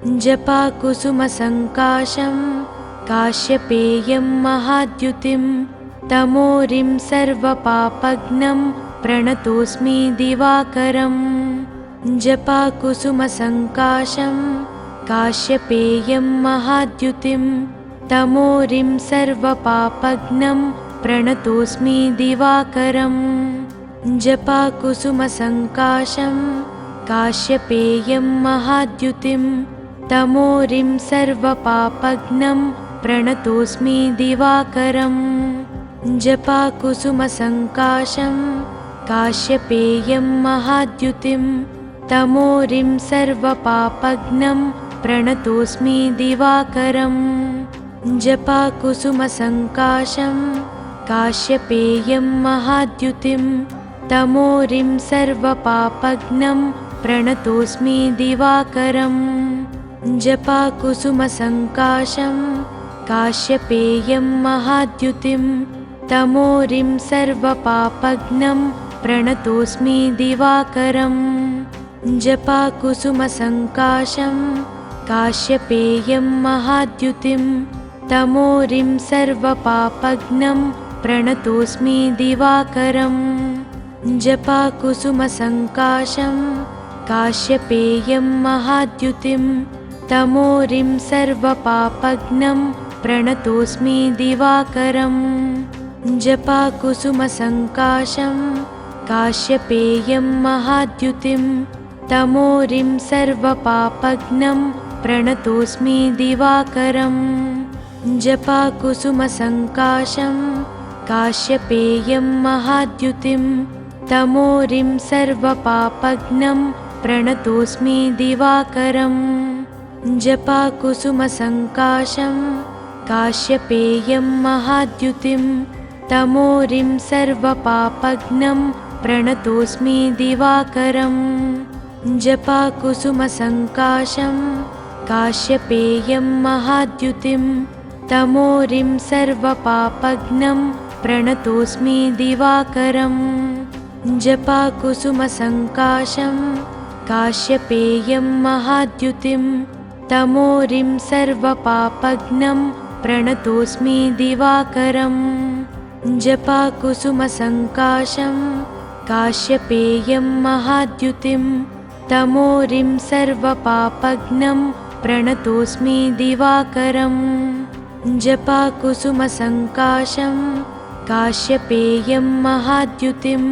जपाकुसुमसङ्काशं काश्यपेयं महाद्युतिं तमोरिं सर्वपापघ्नं प्रणतोऽस्मि दिवाकरम् जपाकुसुमसङ्काशं काश्यपेयं महाद्युतिं तमोरिं सर्वपापघ्नं प्रणतोऽस्मि दिवाकरम् जपाकुसुमसङ्काशं काश्यपेयं महाद्युतिं तमोरिं सर्वपापघ्नं प्रणतोऽस्मि दिवाकरम् जपाकुसुमसङ्काशं काश्यपेयं महाद्युतिं तमोरिं सर्वपापघ्नं प्रणतोऽस्मि दिवाकरम् जपाकुसुमसङ्काशं काश्यपेयं महाद्युतिं तमोरिं सर्वपापघ्नं प्रणतोऽस्मि दिवाकरम् जपाकुसुमसङ्काशं काश्यपेयं महाद्युतिं तमोरिं सर्वपापघ्नं प्रणतोऽस्मि दिवाकरम् जपाकुसुमसङ्काशं काश्यपेयं महाद्युतिं तमोरिं सर्वपापघ्नं प्रणतोऽस्मि दिवाकरम् जपाकुसुमसङ्काशं काश्यपेयं महाद्युतिं तमोरिं सर्वपापघ्नं प्रणतोऽस्मि दिवाकरम् जपाकुसुमसङ्काशं काश्यपेयं महाद्युतिं तमोरिं सर्वपापघ्नं प्रणतोऽस्मि दिवाकरम् जपाकुसुमसङ्काशं काश्यपेयं महाद्युतिं तमोरिं सर्वपापघ्नं प्रणतोऽस्मि दिवाकरम् जपाकुसुमसङ्काशं काश्यपेयं महाद्युतिं तमोरिं सर्वपापघ्नं प्रणतोऽस्मि दिवाकरम् जपाकुसुमसङ्काशं काश्यपेयं महाद्युतिं तमोरिं सर्वपापघ्नं प्रणतोऽस्मि दिवाकरम् जपाकुसुमसङ्काशं काश्यपेयं महाद्युतिं तमोरिं सर्वपापघ्नं प्रणतोऽस्मि दिवाकरम् जपाकुसुमसङ्काशं काश्यपेयं महाद्युतिं तमोरिं सर्वपापघ्नं प्रणतोऽस्मि दिवाकरम् जपाकुसुमसङ्काशं काश्यपेयं महाद्युतिं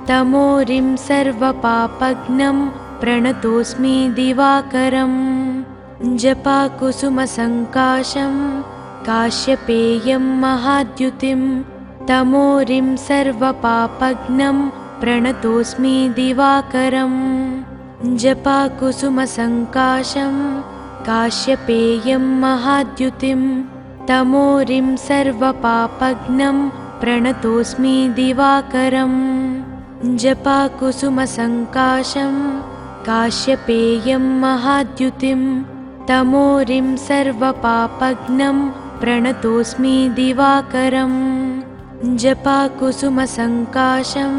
तमोरिं सर्वपापघ्नं प्रणतोऽस्मि दिवाकरम् जपाकुसुमसङ्काशं काश्यपेयं महाद्युतिं तमोरिं सर्वपापघ्नं प्रणतोऽस्मि दिवाकरम् जपाकुसुमसङ्काशं काश्यपेयं महाद्युतिं तमोरिं सर्वपापघ्नं प्रणतोऽस्मि दिवाकरम् जपाकुसुमसङ्काशं काश्यपेयं महाद्युतिं तमोरिं सर्वपापघ्नं प्रणतोऽस्मि दिवाकरम् जपाकुसुमसङ्काशं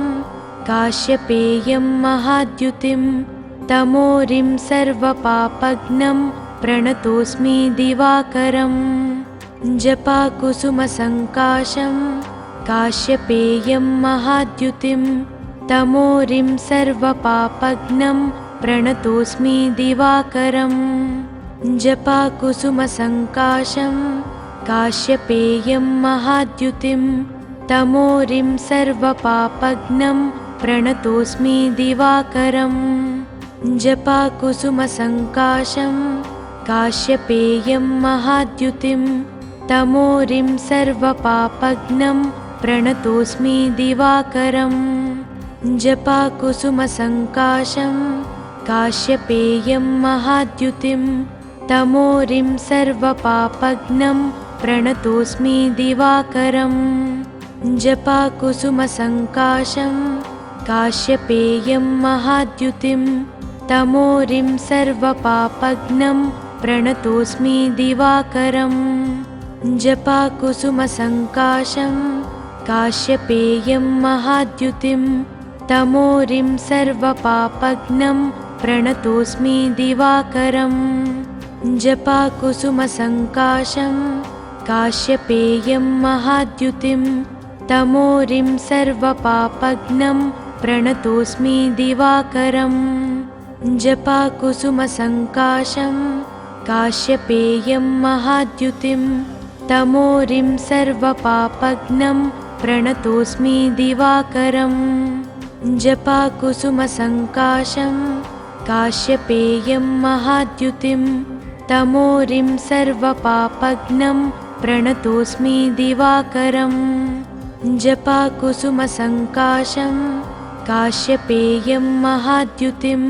काश्यपेयं महाद्युतिं तमोरिं सर्वपापघ्नं प्रणतोऽस्मि दिवाकरम् जपाकुसुमसङ्काशं काश्यपेयं महाद्युतिं तमोरिं सर्वपापघ्नं प्रणतोऽस्मि दिवाकरम् जपाकुसुमसङ्काशं काश्यपेयं महाद्युतिं तमोरिं सर्वपापघ्नं प्रणतोऽस्मि दिवाकरम् जपाकुसुमसङ्काशं काश्यपेयं महाद्युतिं तमोरिं सर्वपापघ्नं प्रणतोऽस्मि दिवाकरम् जपाकुसुमसङ्काशं काश्यपेयं महाद्युतिं तमोरिं सर्वपापघ्नं प्रणतोऽस्मि दिवाकरम् जपाकुसुमसङ्काशं काश्यपेयं महाद्युतिं तमोरिं सर्वपापघ्नं प्रणतोऽस्मि दिवाकरम् जपाकुसुमसङ्काशं काश्यपेयं महाद्युतिं तमोरिं सर्वपापघ्नं प्रणतोऽस्मि दिवाकरम् जपाकुसुमसङ्काशं काश्यपेयं महाद्युतिं तमोरिं सर्वपापघ्नं प्रणतोऽस्मि दिवाकरम् जपाकुसुमसङ्काशं काश्यपेयं महाद्युतिं तमोरिं सर्वपापघ्नं प्रणतोऽस्मि दिवाकरम् जपाकुसुमसङ्काशं काश्यपेयं महाद्युतिं तमोरिं सर्वपापघ्नं प्रणतोऽस्मि दिवाकरम् जपाकुसुमसङ्काशं काश्यपेयं महाद्युतिं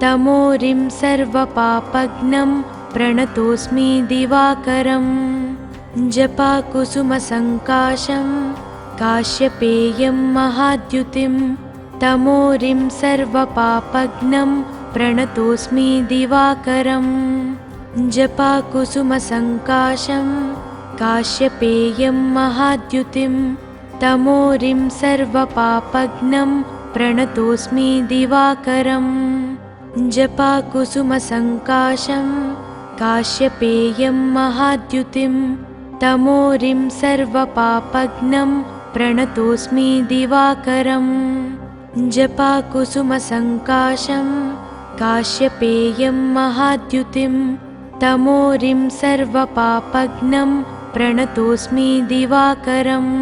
तमोरिं सर्वपापघ्नं प्रणतोऽस्मि दिवाकरम् जपाकुसुमसङ्काशं काश्यपेयं महाद्युतिं तमोरिं सर्वपापघ्नं प्रणतोऽस्मि दिवाकरम् जपाकुसुमसङ्काशं काश्यपेयं महाद्युतिं तमोरिं सर्वपापघ्नं प्रणतोऽस्मि दिवाकरम् जपाकुसुमसङ्काशं काश्यपेयं महाद्युतिं तमोरिं सर्वपापघ्नं प्रणतोऽस्मि दिवाकरम् जपाकुसुमसङ्काशं काश्यपेयं महाद्युतिं तमोरिं सर्वपापघ्नं प्रणतोऽस्मि दिवाकरम्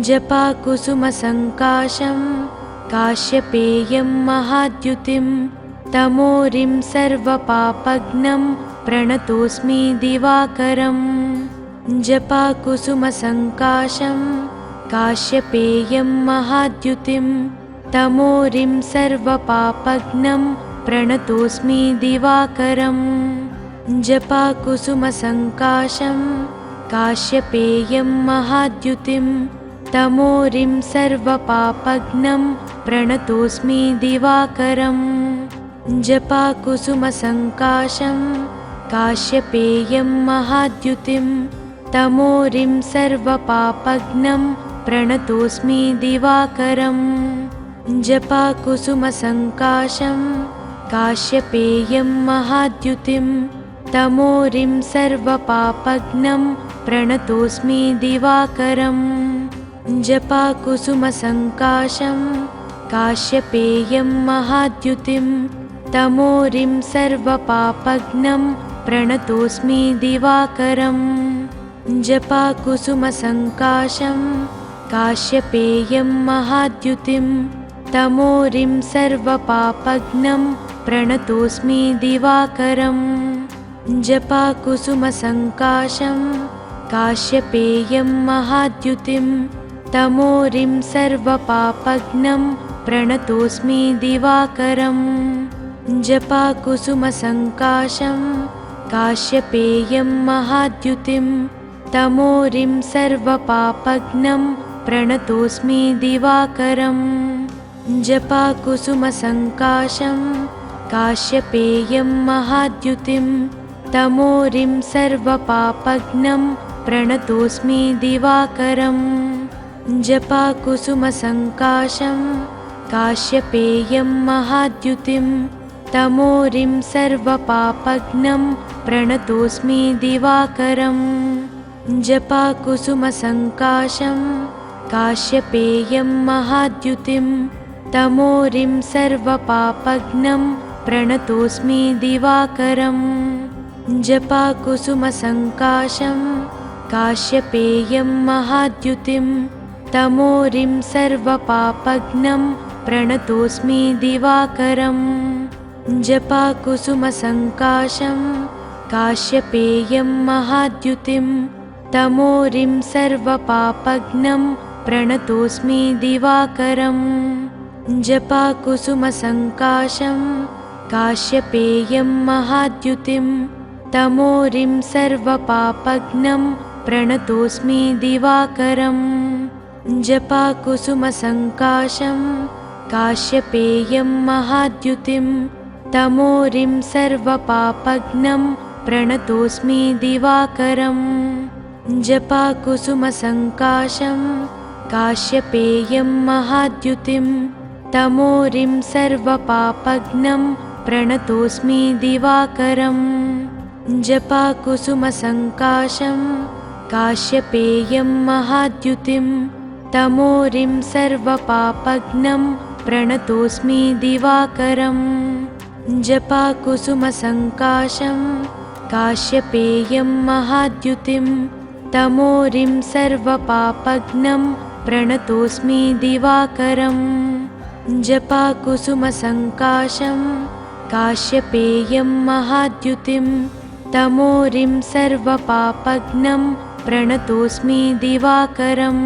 जपाकुसुमसङ्काशं काश्यपेयं महाद्युतिं तमोरिं सर्वपापघ्नं प्रणतोऽस्मि दिवाकरम् जपाकुसुमसङ्काशं काश्यपेयं महाद्युतिं तमोरिं सर्वपापघ्नं प्रणतोऽस्मि दिवाकरम् जपाकुसुमसङ्काशं काश्यपेयं महाद्युतिं तमोरिं सर्वपापघ्नं प्रणतोऽस्मि दिवाकरम् जपाकुसुमसङ्काशं काश्यपेयं महाद्युतिं तमोरिं सर्वपापघ्नं प्रणतोऽस्मि दिवाकरम् जपाकुसुमसङ्काशं काश्यपेयं महाद्युतिं तमोरिं सर्वपापघ्नं प्रणतोऽस्मि दिवाकरम् जपाकुसुमसङ्काशं काश्यपेयं महाद्युतिं तमोरिं सर्वपापघ्नं प्रणतोऽस्मि दिवाकरम् जपाकुसुमसङ्काशं काश्यपेयं महाद्युतिं तमोरिं सर्वपापघ्नं प्रणतोऽस्मि दिवाकरम् जपाकुसुमसङ्काशं काश्यपेयं महाद्युतिं तमोरिं सर्वपापघ्नं प्रणतोऽस्मि दिवाकरम् जपाकुसुमसङ्काशं काश्यपेयं महाद्युतिं तमोरिं सर्वपापघ्नं प्रणतोऽस्मि दिवाकरम् जपाकुसुमसङ्काशं काश्यपेयं महाद्युतिं तमोरिं सर्वपापघ्नं प्रणतोऽस्मि दिवाकरम् जपाकुसुमसङ्काशं काश्यपेयं महाद्युतिं तमोरिं सर्वपापघ्नं प्रणतोऽस्मि दिवाकरम् जपाकुसुमसङ्काशं काश्यपेयं महाद्युतिं तमोरिं सर्वपापघ्नं प्रणतोऽस्मि दिवाकरम् जपाकुसुमसङ्काशं काश्यपेयं महाद्युतिं तमोरिं सर्वपापघ्नं प्रणतोऽस्मि दिवाकरम् जपाकुसुमसङ्काशं काश्यपेयं महाद्युतिं तमोरिं सर्वपापघ्नं प्रणतोऽस्मि दिवाकरम् जपाकुसुमसङ्काशं काश्यपेयं महाद्युतिं तमोरिं सर्वपापघ्नं प्रणतोऽस्मि दिवाकरम् जपाकुसुमसङ्काशं काश्यपेयं महाद्युतिं तमोरिं सर्वपापघ्नं प्रणतोऽस्मि दिवाकरम् जपाकुसुमसङ्काशं काश्यपेयं महाद्युतिं तमोरिं सर्वपापघ्नं प्रणतोऽस्मि दिवाकरम्। जपाकुसुमसङ्काशं काश्यपेयं महाद्युतिं तमोरिं सर्वपापघ्नं प्रणतोऽस्मि दिवाकरम्। जपाकुसुमसङ्काशं काश्यपेयं महाद्युतिं तमोरिं सर्वपापघ्नं प्रणतोऽस्मि दिवाकरम्। जपाकुसुमसङ्काशं काश्यपेयं महाद्युतिं तमोरिं सर्वपापघ्नं प्रणतोऽस्मि दिवाकरम्।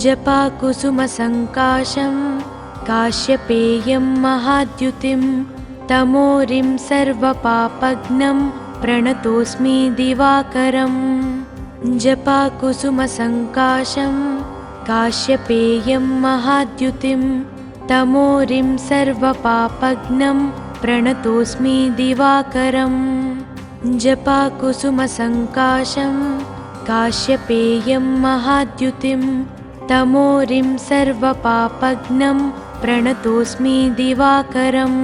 जपाकुसुमसङ्काशं काश्यपेयं महाद्युतिं तमोरिं सर्वपापघ्नं प्रणतोऽस्मि दिवाकरम्। जपाकुसुमसङ्काशं काश्यपेयं महाद्युतिं तमोरिं सर्वपापघ्नं प्रणतोऽस्मि दिवाकरम्। जपाकुसुमसङ्काशं काश्यपेयं महाद्युतिं तमोरिं सर्वपापघ्नं प्रणतोऽस्मि दिवाकरम्।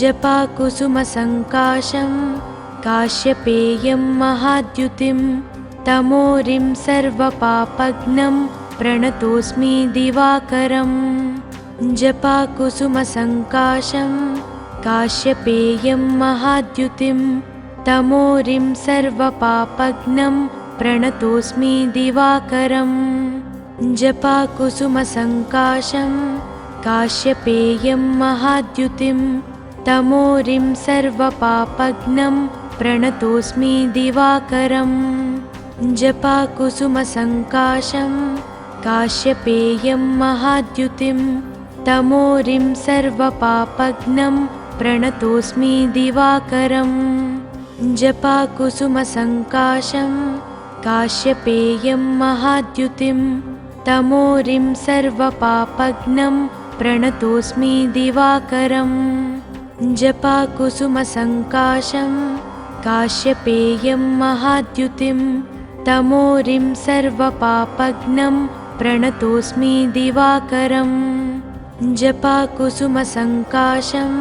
जपाकुसुमसङ्काशं काश्यपेयं महाद्युतिं तमोरिं सर्वपापघ्नं प्रणतोऽस्मि दिवाकरम्। जपाकुसुमसङ्काशं काश्यपेयं महाद्युतिं तमोरिं सर्वपापघ्नं प्रणतोऽस्मि दिवाकरम्। जपाकुसुमसङ्काशं काश्यपेयं महाद्युतिं तमोरिं सर्वपापघ्नं प्रणतोऽस्मि दिवाकरम्। जपाकुसुमसङ्काशं काश्यपेयं महाद्युतिं तमोरिं सर्वपापघ्नं प्रणतोऽस्मि दिवाकरम्। जपाकुसुमसङ्काशं काश्यपेयं महाद्युतिं तमोरिं सर्वपापघ्नं प्रणतोऽस्मि दिवाकरम्। जपाकुसुमसङ्काशं काश्यपेयं महाद्युतिं तमोरिं सर्वपापघ्नं प्रणतोऽस्मि दिवाकरम्। जपाकुसुमसङ्काशं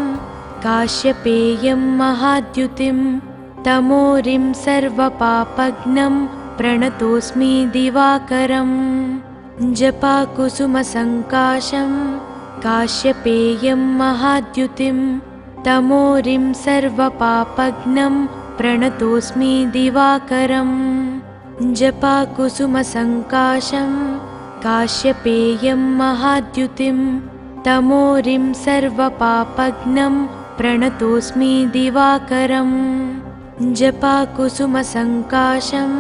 काश्यपेयं महाद्युतिं तमोरिं सर्वपापघ्नं प्रणतोऽस्मि दिवाकरम्। जपाकुसुमसङ्काशं काश्यपेयं महाद्युतिं तमोरिं सर्वपापघ्नं प्रणतोऽस्मि दिवाकरम्। जपाकुसुमसङ्काशं काश्यपेयं महाद्युतिं तमोरिं सर्वपापघ्नं प्रणतोऽस्मि दिवाकरम्। जपाकुसुमसङ्काशं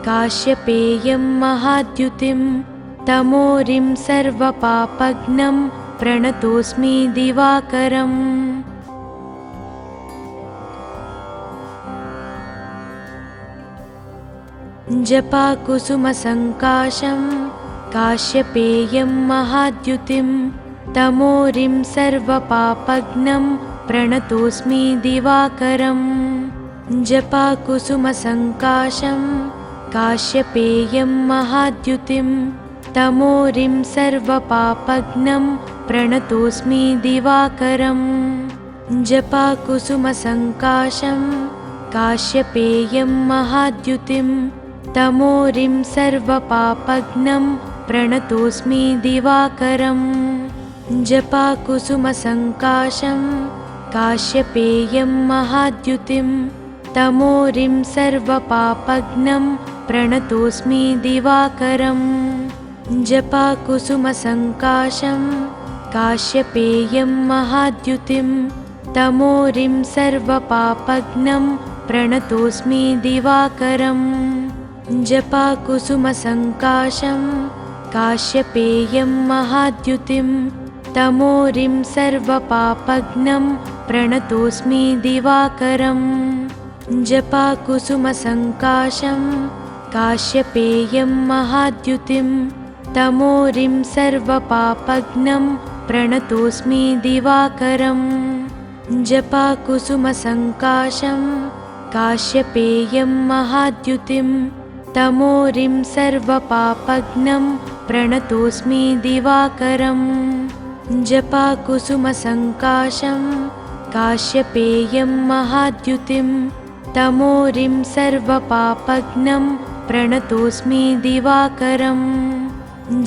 काश्यपेयं महाद्युतिं तमोरिं सर्वपापघ्नं प्रणतोऽस्मि दिवाकरम्। जपाकुसुमसङ्काशं काश्यपेयं महाद्युतिं तमोरिं सर्वपापघ्नं प्रणतोऽस्मि दिवाकरम्। जपाकुसुमसङ्काशं काश्यपेयं महाद्युतिं तमोरिं सर्वपापघ्नं प्रणतोऽस्मि दिवाकरम्। जपाकुसुमसङ्काशं काश्यपेयं महाद्युतिं तमोरिं सर्वपापघ्नं प्रणतोऽस्मि दिवाकरम्। जपाकुसुमसङ्काशं काश्यपेयं महाद्युतिं तमोरिं सर्वपापघ्नं प्रणतोऽस्मि दिवाकरम्। जपाकुसुमसङ्काशं काश्यपेयं महाद्युतिं तमोरिं सर्वपापघ्नं प्रणतोऽस्मि दिवाकरम्। जपाकुसुमसङ्काशं काश्यपेयं महाद्युतिं तमोरिं सर्वपापघ्नं प्रणतोऽस्मि दिवाकरम्। जपाकुसुमसङ्काशं काश्यपेयं महाद्युतिं तमोरिं सर्वपापघ्नं प्रणतोऽस्मि दिवाकरम्। जपाकुसुमसङ्काशं काश्यपेयं महाद्युतिं तमोरिं सर्वपापघ्नं प्रणतोऽस्मि दिवाकरम्। जपाकुसुमसङ्काशं काश्यपेयं महाद्युतिं तमोरिं सर्वपापघ्नं प्रणतोऽस्मि दिवाकरम्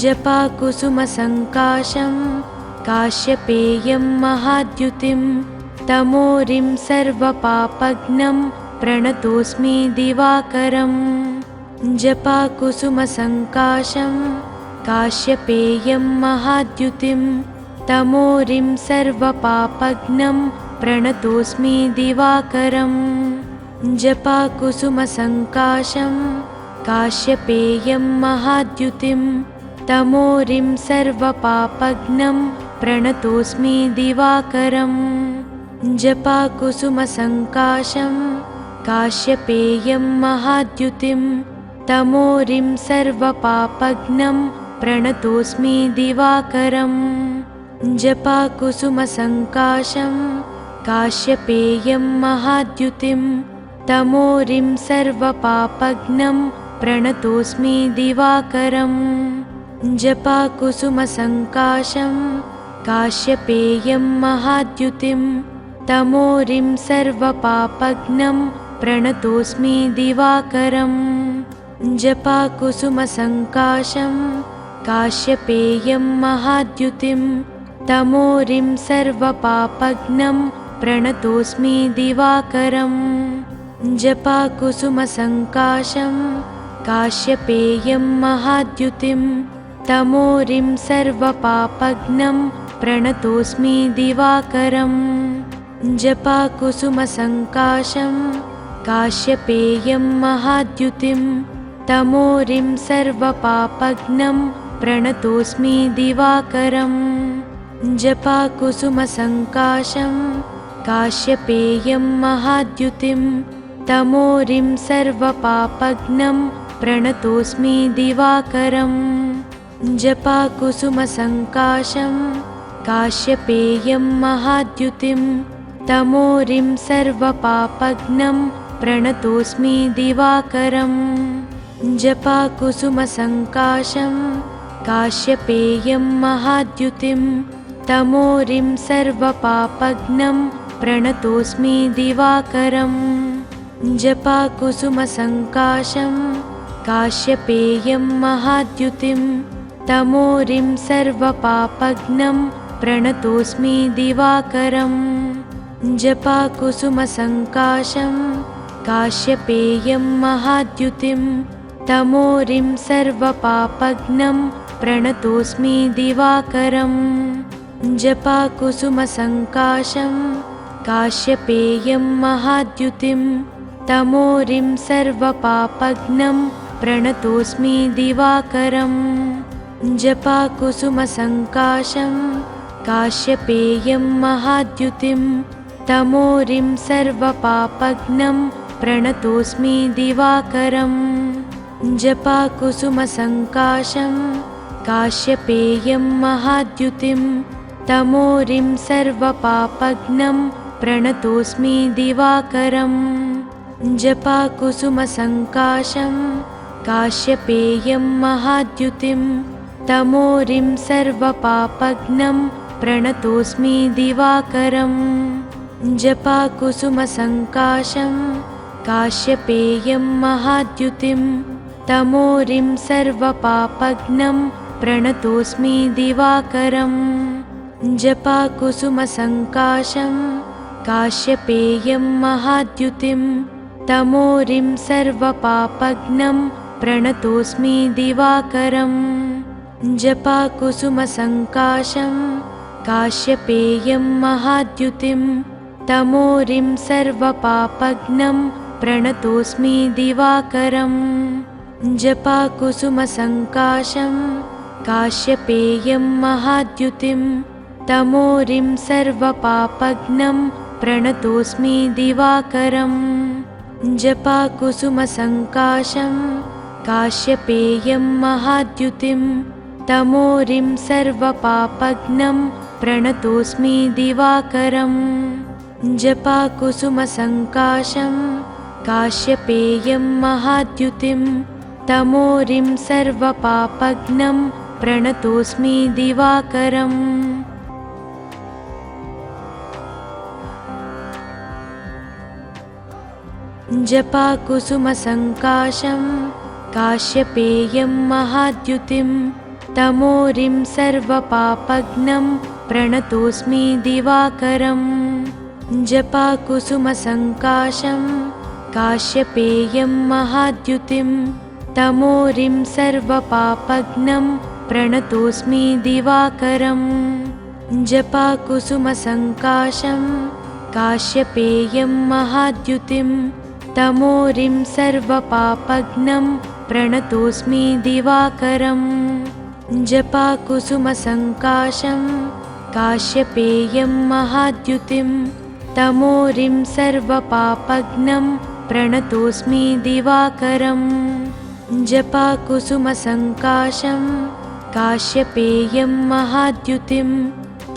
जपाकुसुमसङ्काशं काश्यपेयं महाद्युतिं तमोरिं सर्वपापघ्नं प्रणतोऽस्मि दिवाकरम् जपाकुसुमसङ्काशं काश्यपेयं महाद्युतिं तमोरिं सर्वपापघ्नं प्रणतोऽस्मि दिवाकरम् जपाकुसुमसङ्काशं काश्यपेयं महाद्युतिं तमोरिं सर्वपापघ्नं प्रणतोऽस्मि दिवाकरम् जपाकुसुमसङ्काशं काश्यपेयं महाद्युतिं तमोरिं सर्वपापघ्नं प्रणतोऽस्मि दिवाकरम् जपाकुसुमसङ्काशं काश्यपेयं महाद्युतिं तमोरिं सर्वपापघ्नं प्रणतोऽस्मि दिवाकरम् जपाकुसुमसङ्काशं काश्यपेयं महाद्युतिं तमोरिं सर्वपापघ्नं प्रणतोऽस्मि दिवाकरम् जपाकुसुमसङ्काशं काश्यपेयं महाद्युतिं तमोरिं सर्वपापघ्नं प्रणतोऽस्मि दिवाकरम् जपाकुसुमसङ्काशं काश्यपेयं महाद्युतिं तमोरिं सर्वपापघ्नं प्रणतोऽस्मि दिवाकरम् जपाकुसुमसङ्काशं काश्यपेयं महाद्युतिं तमोरिं सर्वपापघ्नं प्रणतोऽस्मि दिवाकरम् जपाकुसुमसङ्काशं काश्यपेयं महाद्युतिं तमोरिं सर्वपापघ्नं प्रणतोऽस्मि दिवाकरम् जपाकुसुमसङ्काशं काश्यपेयं महाद्युतिं तमोरिं सर्वपापघ्नं प्रणतोऽस्मि दिवाकरम् जपाकुसुमसङ्काशं काश्यपेयं महाद्युतिं तमोरिं सर्वपापघ्नं प्रणतोऽस्मि दिवाकरम् जपाकुसुमसङ्काशं काश्यपेयं महाद्युतिं तमोरिं सर्वपापघ्नं प्रणतोऽस्मि दिवाकरम् जपाकुसुमसङ्काशं काश्यपेयं महाद्युतिं तमोरिं सर्वपापघ्नं प्रणतोऽस्मि दिवाकरम् जपाकुसुमसङ्काशं काश्यपेयं महाद्युतिं तमोरिं सर्वपापघ्नं प्रणतोऽस्मि दिवाकरम् जपाकुसुमसङ्काशं काश्यपेयं महाद्युतिं तमोरिं सर्वपापघ्नं प्रणतोऽस्मि दिवाकरम् जपाकुसुमसङ्काशं काश्यपेयं महाद्युतिं तमोरिं सर्वपापघ्नं प्रणतोऽस्मि दिवाकरम् जपाकुसुमसङ्काशं काश्यपेयं महाद्युतिं तमोरिं सर्वपापघ्नं प्रणतोऽस्मि दिवाकरम् जपाकुसुमसङ्काशं काश्यपेयं महाद्युतिं तमोरिं सर्वपापघ्नं प्रणतोऽस्मि दिवाकरम् जपाकुसुमसङ्काशं काश्यपेयं महाद्युतिं तमोरिं सर्वपापघ्नं प्रणतोऽस्मि दिवाकरम् जपाकुसुमसङ्काशं काश्यपेयं महाद्युतिं तमोरिं सर्वपापघ्नं प्रणतोऽस्मि दिवाकरम् जपाकुसुमसङ्काशं काश्यपेयं महाद्युतिं तमोरिं सर्वपापघ्नं प्रणतोऽस्मि दिवाकरम् जपाकुसुमसङ्काशं काश्यपेयं महाद्युतिं तमोरिं सर्वपापघ्नं प्रणतोऽस्मि दिवाकरम् जपाकुसुमसङ्काशं काश्यपेयं महाद्युतिं तमोरिं सर्वपापघ्नं प्रणतोऽस्मि दिवाकरम् जपाकुसुमसङ्काशं काश्यपेयं महाद्युतिं तमोरिं सर्वपापघ्नं प्रणतोऽस्मि दिवाकरम् जपाकुसुमसङ्काशं काश्यपेयं महाद्युतिं तमोरिं सर्वपापघ्नं प्रणतोऽस्मि दिवाकरम् जपाकुसुमसङ्काशं काश्यपेयं महाद्युतिं तमोरिं सर्वपापघ्नं प्रणतोऽस्मि दिवाकरम् जपाकुसुमसङ्काशं काश्यपेयं महाद्युतिं तमोरिं सर्वपापघ्नं प्रणतोऽस्मि दिवाकरम् जपाकुसुमसङ्काशं काश्यपेयं महाद्युतिं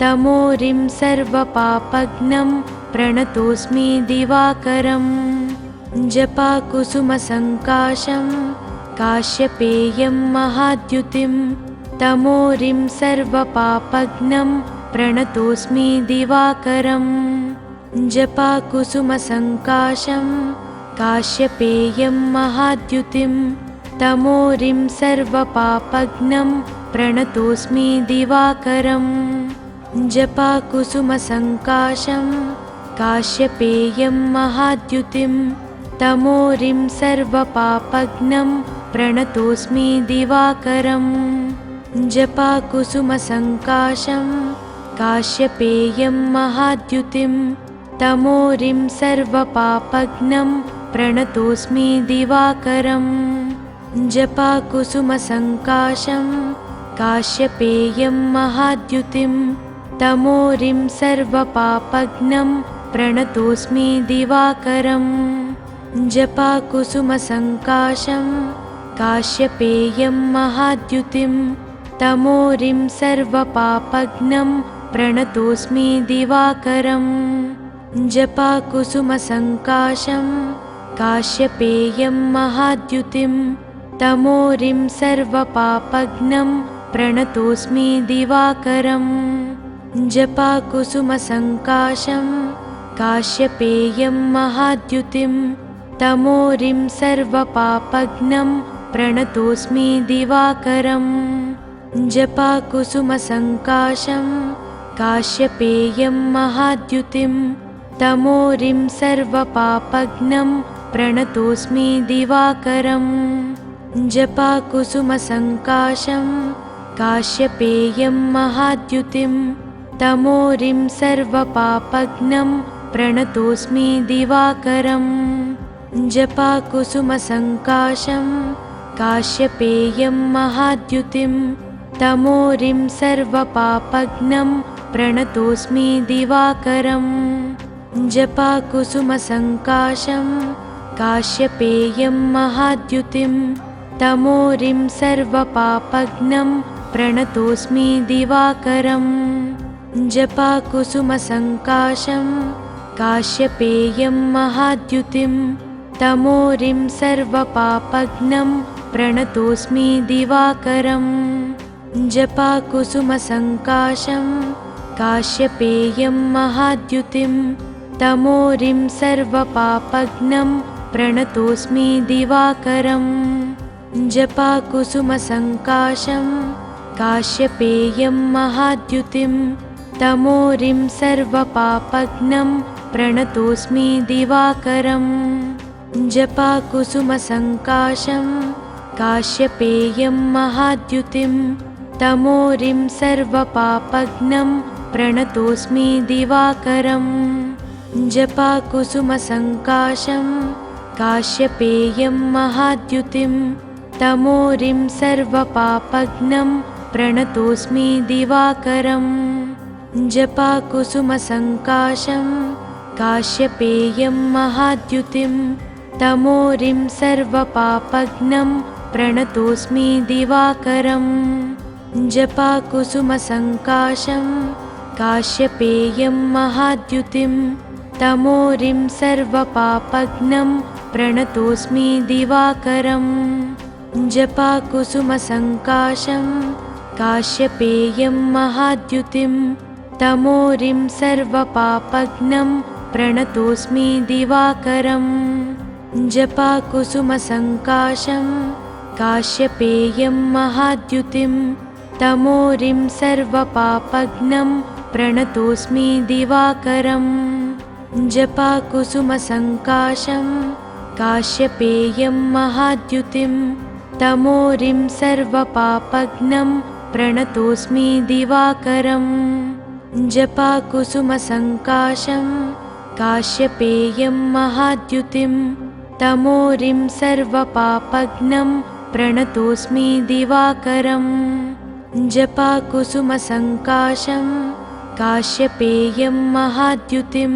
तमोरिं सर्वपापघ्नं प्रणतोऽस्मि दिवाकरम् जपाकुसुमसङ्काशं काश्यपेयं महाद्युतिं तमोरिं सर्वपापघ्नं प्रणतोऽस्मि दिवाकरम् जपाकुसुमसङ्काशं काश्यपेयं महाद्युतिं तमोरिं सर्वपापघ्नं प्रणतोऽस्मि दिवाकरम् जपाकुसुमसङ्काशं काश्यपेयं महाद्युतिं तमोरिं सर्वपापघ्नं प्रणतोऽस्मि दिवाकरम् जपाकुसुमसङ्काशं काश्यपेयं महाद्युतिं तमोरिं सर्वपापघ्नं प्रणतोऽस्मि दिवाकरम् जपाकुसुमसङ्काशं काश्यपेयं महाद्युतिं तमोरिं सर्वपापघ्नं प्रणतोऽस्मि दिवाकरम् जपाकुसुमसङ्काशं काश्यपेयं महाद्युतिं तमोरिं सर्वपापघ्नं प्रणतोऽस्मि दिवाकरम् जपाकुसुमसङ्काशं काश्यपेयं महाद्युतिं तमोरिं सर्वपापघ्नं प्रणतोऽस्मि दिवाकरम् जपाकुसुमसङ्काशं काश्यपेयं महाद्युतिं तमोरिं सर्वपापघ्नं प्रणतोऽस्मि दिवाकरम् जपाकुसुमसङ्काशं काश्यपेयं महाद्युतिं तमोरिं सर्वपापघ्नं प्रणतोऽस्मि दिवाकरम् जपाकुसुमसङ्काशं काश्यपेयं महाद्युतिं तमोरिं सर्वपापघ्नं प्रणतोऽस्मि दिवाकरम् जपाकुसुमसङ्काशं काश्यपेयं महाद्युतिं तमोरिं सर्वपापघ्नं प्रणतोऽस्मि दिवाकरम् जपाकुसुमसङ्काशं काश्यपेयं महाद्युतिं तमोरिं सर्वपापघ्नं प्रणतोऽस्मि दिवाकरम् जपाकुसुमसङ्काशं काश्यपेयं महाद्युतिं तमोरिं सर्वपापघ्नं प्रणतोऽस्मि दिवाकरम् जपाकुसुमसङ्काशं काश्यपेयं महाद्युतिं तमोरिं सर्वपापघ्नं प्रणतोऽस्मि दिवाकरम् जपाकुसुमसङ्काशं काश्यपेयं महाद्युतिं तमोरिं सर्वपापघ्नं प्रणतोऽस्मि दिवाकरम् जपाकुसुमसङ्काशं काश्यपेयं महाद्युतिं तमोरिं सर्वपापघ्नं प्रणतोऽस्मि दिवाकरम् जपाकुसुमसङ्काशं काश्यपेयं महाद्युतिं तमोरिं सर्वपापघ्नं प्रणतोऽस्मि दिवाकरम् जपाकुसुमसङ्काशं काश्यपेयं महाद्युतिं तमोरिं सर्वपापघ्नं प्रणतोऽस्मि दिवाकरम् जपाकुसुमसङ्काशं काश्यपेयं महाद्युतिं तमोरिं सर्वपापघ्नं प्रणतोऽस्मि दिवाकरम् जपाकुसुमसङ्काशं काश्यपेयं महाद्युतिं तमोरिं सर्वपापघ्नं प्रणतोऽस्मि दिवाकरम् जपाकुसुमसङ्काशं काश्यपेयं महाद्युतिं तमोरिं सर्वपापघ्नं प्रणतोऽस्मि दिवाकरम् जपाकुसुमसङ्काशं काश्यपेयं महाद्युतिं तमोरिं सर्वपापघ्नं प्रणतोऽस्मि दिवाकरम् जपाकुसुमसङ्काशं काश्यपेयं महाद्युतिं तमोरिं सर्वपापघ्नं प्रणतोऽस्मि दिवाकरम् जपाकुसुमसङ्काशं काश्यपेयं महाद्युतिं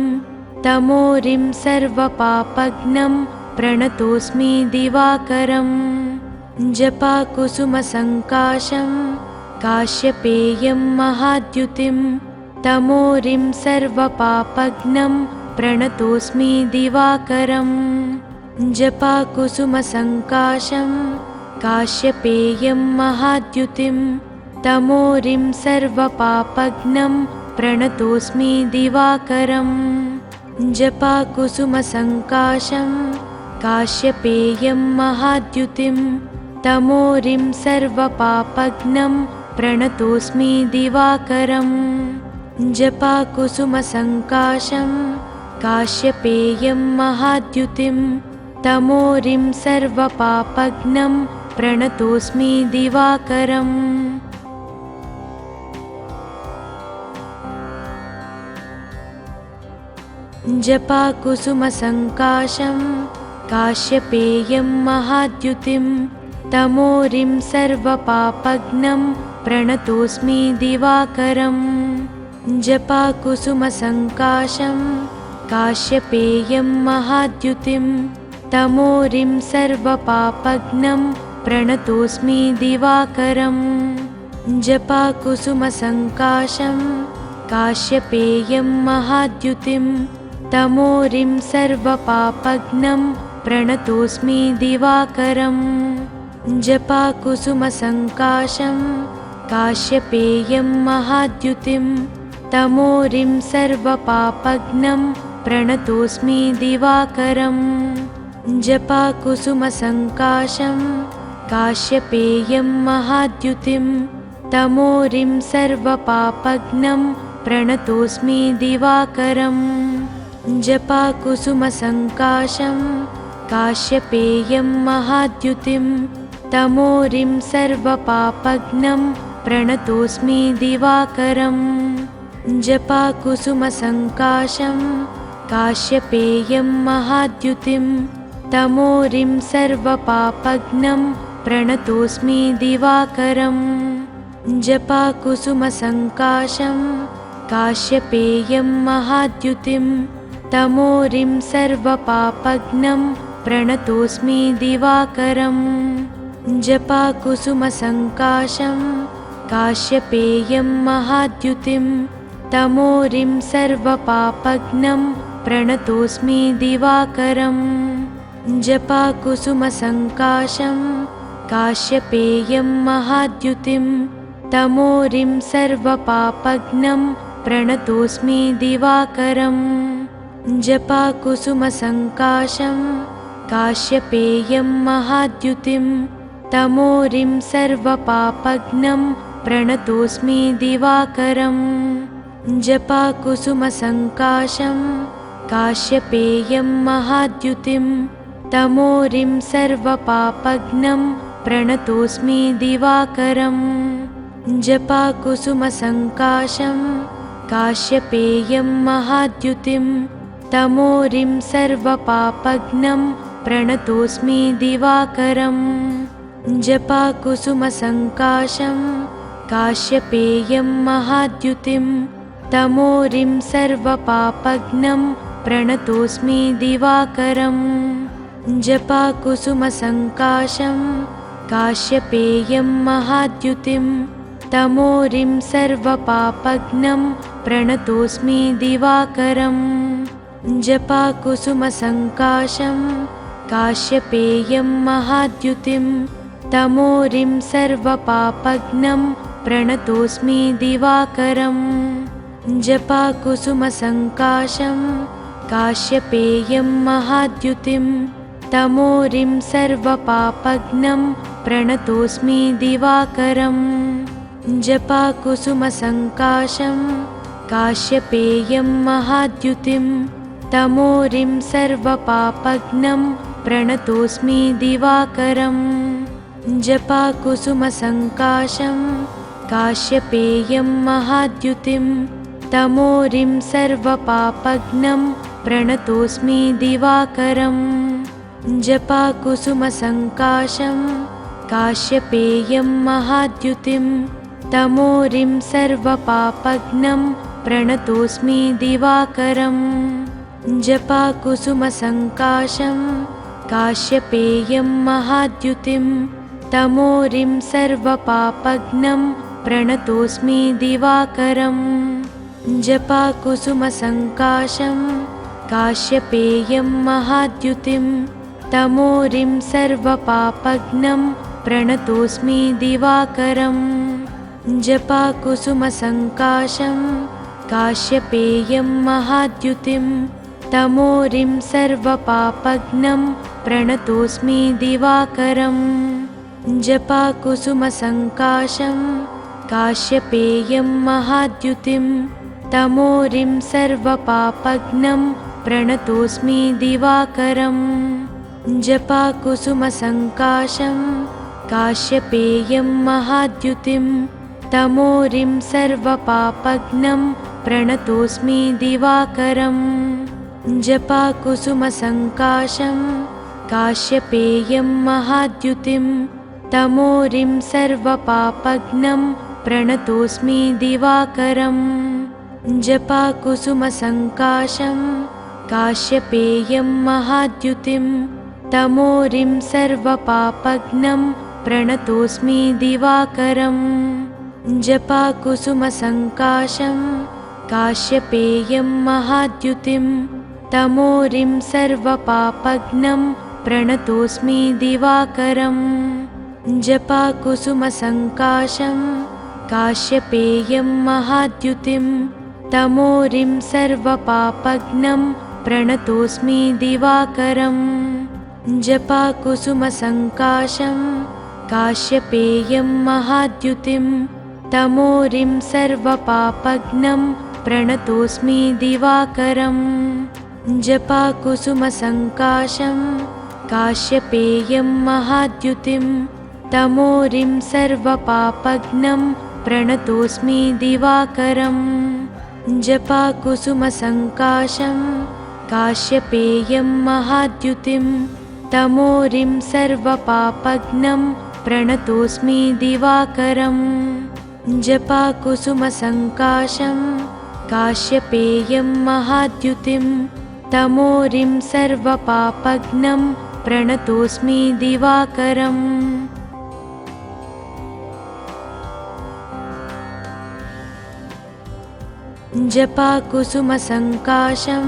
तमोरिं सर्वपापघ्नं प्रणतोऽस्मि दिवाकरम् जपाकुसुमसङ्काशं काश्यपेयं महाद्युतिं तमोरिं सर्वपापघ्नं प्रणतोऽस्मि दिवाकरम् जपाकुसुमसङ्काशं काश्यपेयं महाद्युतिं तमोरिं सर्वपापघ्नं प्रणतोऽस्मि दिवाकरम् जपाकुसुमसङ्काशं काश्यपेयं महाद्युतिं तमोरिं सर्वपापघ्नं प्रणतोऽस्मि दिवाकरम् जपाकुसुमसङ्काशं काश्यपेयं महाद्युतिं तमोरिं सर्वपापघ्नं प्रणतोऽस्मि दिवाकरम् जपाकुसुमसङ्काशं काश्यपेयं महाद्युतिं तमोरिं सर्वपापघ्नं प्रणतोऽस्मि दिवाकरम् जपाकुसुमसङ्काशं काश्यपेयं महाद्युतिं तमोरिं सर्वपापघ्नं प्रणतोऽस्मि दिवाकरम् जपाकुसुमसङ्काशं काश्यपेयं महाद्युतिं तमोरिं सर्वपापघ्नं प्रणतोऽस्मि दिवाकरम् जपाकुसुमसङ्काशं काश्यपेयं महाद्युतिं तमोरिं सर्वपापघ्नं प्रणतोऽस्मि दिवाकरम् जपाकुसुमसङ्काशं काश्यपेयं महाद्युतिं तमोरिं सर्वपापघ्नं प्रणतोऽस्मि दिवाकरम् जपाकुसुमसङ्काशं काश्यपेयं महाद्युतिं तमोरिं सर्वपापघ्नं प्रणतोऽस्मि दिवाकरम् जपाकुसुमसङ्काशं काश्यपेयं महाद्युतिं तमोरिं सर्वपापघ्नं प्रणतोऽस्मि दिवाकरम् जपाकुसुमसङ्काशं काश्यपेयं महाद्युतिं तमोरिं सर्वपापघ्नं प्रणतोऽस्मि दिवाकरम् जपाकुसुमसङ्काशं काश्यपेयं महाद्युतिं तमोरिं सर्वपापघ्नं प्रणतोऽस्मि दिवाकरम् जपाकुसुमसङ्काशं काश्यपेयं महाद्युतिं तमोरिं सर्वपापघ्नं प्रणतोऽस्मि दिवाकरम् जपाकुसुमसङ्काशं काश्यपेयं महाद्युतिं तमोरिं सर्वपापघ्नं प्रणतोऽस्मि दिवाकरम् जपाकुसुमसङ्काशं काश्यपेयं महाद्युतिं तमोरिं सर्वपापघ्नं प्रणतोऽस्मि दिवाकरम् जपाकुसुमसङ्काशं काश्यपेयं महाद्युतिं तमोरिं सर्वपापघ्नं प्रणतोऽस्मि दिवाकरम् जपाकुसुमसङ्काशं काश्यपेयं महाद्युतिं तमोरिं सर्वपापघ्नं प्रणतोऽस्मि दिवाकरम् जपाकुसुमसङ्काशं काश्यपेयं महाद्युतिं तमोरिं सर्वपापघ्नं प्रणतोऽस्मि दिवाकरम् जपाकुसुमसङ्काशं काश्यपेयं महाद्युतिं तमोरिं सर्वपापघ्नं प्रणतोऽस्मि दिवाकरम् जपाकुसुमसङ्काशं काश्यपेयं महाद्युतिं तमोरिं सर्वपापघ्नं प्रणतोऽस्मि दिवाकरम् जपाकुसुमसङ्काशं काश्यपेयं महाद्युतिं तमोरिं सर्वपापघ्नं प्रणतोऽस्मि दिवाकरम् जपाकुसुमसङ्काशं काश्यपेयं महाद्युतिं तमोरिं सर्वपापघ्नं प्रणतोऽस्मि दिवाकरम् जपाकुसुमसङ्काशं काश्यपेयं महाद्युतिं तमोरिं सर्वपापघ्नं प्रणतोऽस्मि दिवाकरम् जपाकुसुमसङ्काशं काश्यपेयं महाद्युतिं तमोरिं सर्वपापघ्नं प्रणतोऽस्मि दिवाकरम् जपाकुसुमसङ्काशं काश्यपेयं महाद्युतिं तमोरिं सर्वपापघ्नं प्रणतोऽस्मि दिवाकरम् जपाकुसुमसङ्काशं काश्यपेयं महाद्युतिं तमोरिं सर्वपापघ्नं प्रणतोऽस्मि दिवाकरम् जपाकुसुमसङ्काशं काश्यपेयं महाद्युतिं तमोरिं सर्वपापघ्नं प्रणतोऽस्मि दिवाकरम् जपाकुसुमसङ्काशं काश्यपेयं महाद्युतिं तमोरिं सर्वपापघ्नं प्रणतोऽस्मि दिवाकरम् जपाकुसुमसङ्काशं काश्यपेयं महाद्युतिं तमोरिं सर्वपापघ्नं प्रणतोऽस्मि दिवाकरम् जपाकुसुमसङ्काशं काश्यपेयं महाद्युतिं तमोरिं सर्वपापघ्नं प्रणतोऽस्मि दिवाकरम् जपाकुसुमसङ्काशं काश्यपेयं महाद्युतिं तमोरिं सर्वपापघ्नं प्रणतोऽस्मि दिवाकरम् जपाकुसुमसङ्काशं काश्यपेयं महाद्युतिं तमोरिं सर्वपापघ्नं प्रणतोऽस्मि दिवाकरम् जपाकुसुमसङ्काशं काश्यपेयं महाद्युतिं तमोरिं सर्वपापघ्नं प्रणतोऽस्मि दिवाकरम् जपाकुसुमसङ्काशं काश्यपेयं महाद्युतिं तमोरिं सर्वपापघ्नं प्रणतोऽस्मि दिवाकरम् जपाकुसुमसङ्काशं काश्यपेयं महाद्युतिं तमोरिं सर्वपापघ्नं प्रणतोऽस्मि दिवाकरम् जपाकुसुमसङ्काशं काश्यपेयं महाद्युतिं तमोरिं सर्वपापघ्नं प्रणतोऽस्मि दिवाकरम् जपाकुसुमसङ्काशं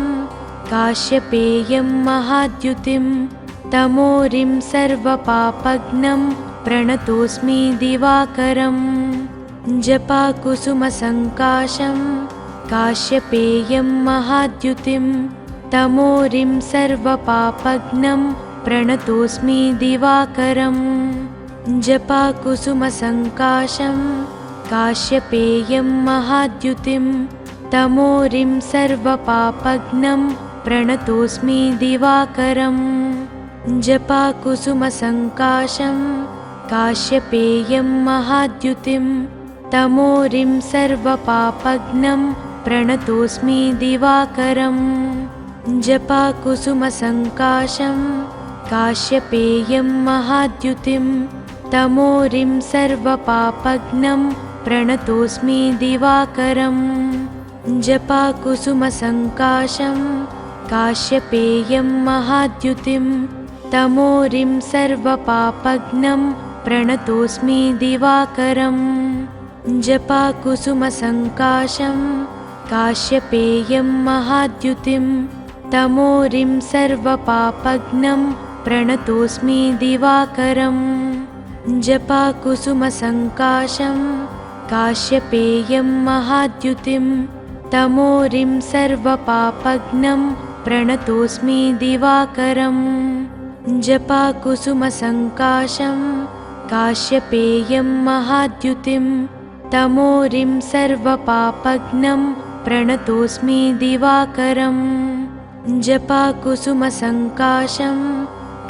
काश्यपेयं महाद्युतिं तमोरिं सर्वपापघ्नं प्रणतोऽस्मि दिवाकरम् जपाकुसुमसङ्काशं काश्यपेयं महाद्युतिं तमोरिं सर्वपापघ्नं प्रणतोऽस्मि दिवाकरम् जपाकुसुमसङ्काशं काश्यपेयं महाद्युतिं तमोरिं सर्वपापघ्नं प्रणतोऽस्मि दिवाकरम् जपाकुसुमसङ्काशं काश्यपेयं महाद्युतिं तमोरिं सर्वपापघ्नं प्रणतोऽस्मि दिवाकरम् जपाकुसुमसङ्काशं काश्यपेयं महाद्युतिं तमोरिं सर्वपापघ्नं प्रणतोऽस्मि दिवाकरम् जपाकुसुमसङ्काशं काश्यपेयं महाद्युतिं तमोरिं सर्वपापघ्नं प्रणतोऽस्मि दिवाकरम् जपाकुसुमसङ्काशं काश्यपेयं महाद्युतिं तमोरिं सर्वपापघ्नं प्रणतोऽस्मि दिवाकरम् जपाकुसुमसङ्काशं काश्यपेयं महाद्युतिं तमोरिं सर्वपापघ्नं प्रणतोऽस्मि दिवाकरम् जपाकुसुमसङ्काशं काश्यपेयं महाद्युतिं तमोरिं सर्वपापघ्नं प्रणतोऽस्मि दिवाकरम् जपाकुसुमसङ्काशं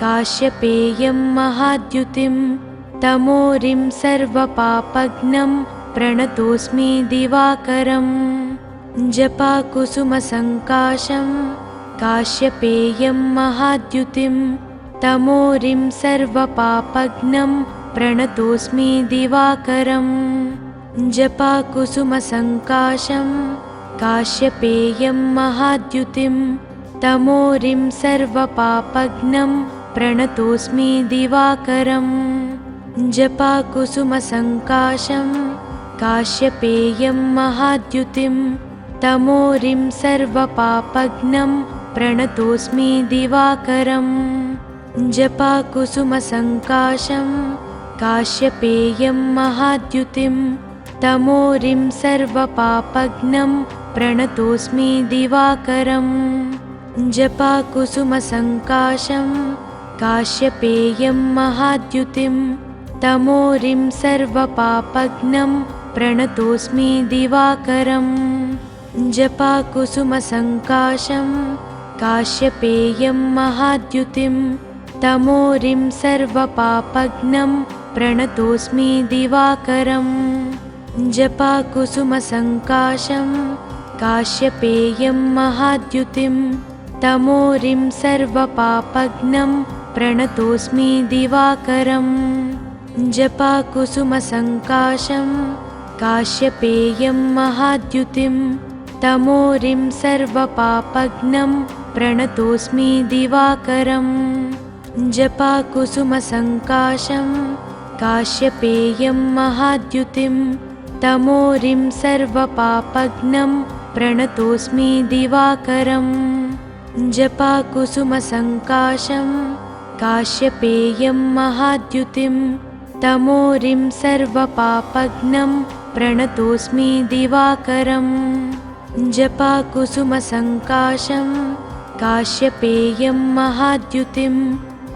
काश्यपेयं महाद्युतिं तमोरिं सर्वपापघ्नं प्रणतोऽस्मि दिवाकरम् जपाकुसुमसङ्काशं काश्यपेयं महाद्युतिं तमोरिं सर्वपापघ्नं प्रणतोऽस्मि दिवाकरम् जपाकुसुमसङ्काशं काश्यपेयं महाद्युतिं तमोरिं सर्वपापघ्नं प्रणतोऽस्मि दिवाकरम् जपाकुसुमसङ्काशं काश्यपेयं महाद्युतिं तमोरिं सर्वपापघ्नं प्रणतोऽस्मि दिवाकरम् जपाकुसुमसङ्काशं काश्यपेयं महाद्युतिं तमोरिं सर्वपापघ्नं प्रणतोऽस्मि दिवाकरम् जपाकुसुमसङ्काशं काश्यपेयं महाद्युतिं तमोरिं सर्वपापघ्नं प्रणतोऽस्मि दिवाकरम् जपाकुसुमसङ्काशं काश्यपेयं महाद्युतिं तमोरिं सर्वपापघ्नं प्रणतोऽस्मि दिवाकरम् जपाकुसुमसङ्काशं काश्यपेयं महाद्युतिं तमोरिं सर्वपापघ्नं प्रणतोऽस्मि दिवाकरम् जपाकुसुमसङ्काशं काश्यपेयं महाद्युतिं तमोरिं सर्वपापघ्नं प्रणतोऽस्मि दिवाकरम् जपाकुसुमसङ्काशं काश्यपेयं महाद्युतिं तमोरिं सर्वपापघ्नं प्रणतोऽस्मि दिवाकरम् जपाकुसुमसङ्काशं काश्यपेयं महाद्युतिं तमोरिं सर्वपापघ्नं प्रणतोऽस्मि दिवाकरम् जपाकुसुमसङ्काशं काश्यपेयं महाद्युतिं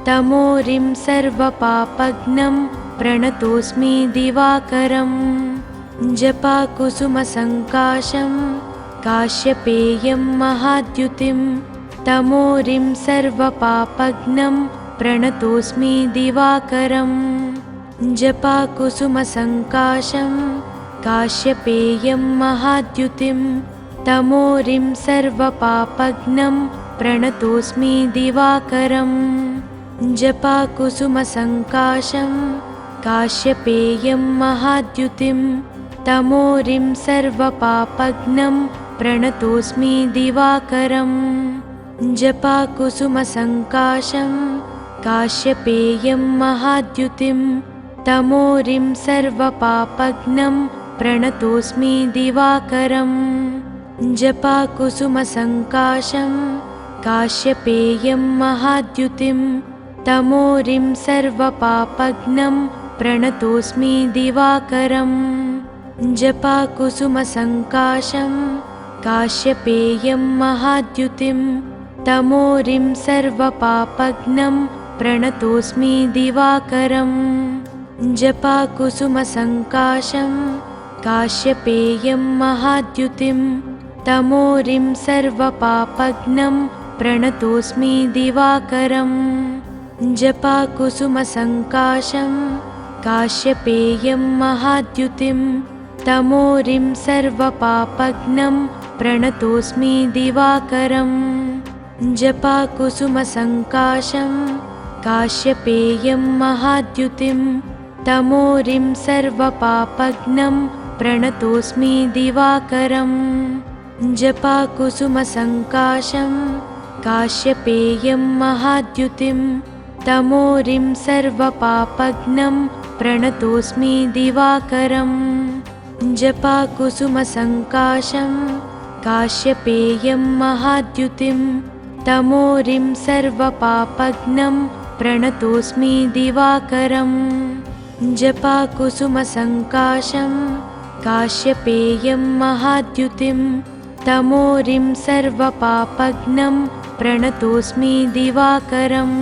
तमोरिं सर्वपापघ्नं प्रणतोऽस्मि दिवाकरम् जपाकुसुमसङ्काशं काश्यपेयं महाद्युतिं तमोरिं सर्वपापघ्नं प्रणतोऽस्मि दिवाकरम् जपाकुसुमसङ्काशं काश्यपेयं महाद्युतिं तमोरिं सर्वपापघ्नं प्रणतोऽस्मि दिवाकरम् जपाकुसुमसङ्काशं काश्यपेयं महाद्युतिं तमोरिं सर्वपापघ्नं प्रणतोऽस्मि दिवाकरम् जपाकुसुमसङ्काशं काश्यपेयं महाद्युतिं तमोरिं सर्वपापघ्नं प्रणतोऽस्मि दिवाकरम् जपाकुसुमसङ्काशं काश्यपेयं महाद्युतिं तमोरिं सर्वपापघ्नं प्रणतोऽस्मि दिवाकरम् जपाकुसुमसङ्काशं काश्यपेयं महाद्युतिं तमोरिं सर्वपापघ्नं प्रणतोऽस्मि दिवाकरम् जपाकुसुमसङ्काशं काश्यपेयं महाद्युतिं तमोरिं सर्वपापघ्नं प्रणतोऽस्मि दिवाकरम् जपाकुसुमसङ्काशं काश्यपेयं महाद्युतिं तमोरिं सर्वपापघ्नं प्रणतोऽस्मि दिवाकरम् जपाकुसुमसङ्काशं काश्यपेयं महाद्युतिं तमोरिं सर्वपापघ्नं प्रणतोऽस्मि दिवाकरम् जपाकुसुमसङ्काशं काश्यपेयं महाद्युतिं तमोरिं सर्वपापघ्नं प्रणतोऽस्मि दिवाकरम् जपाकुसुमसङ्काशं काश्यपेयं महाद्युतिं तमोरिं सर्वपापघ्नं प्रणतोऽस्मि दिवाकरम् जपाकुसुमसङ्काशं काश्यपेयं महाद्युतिं तमोरिं सर्वपापघ्नं प्रणतोऽस्मि दिवाकरम्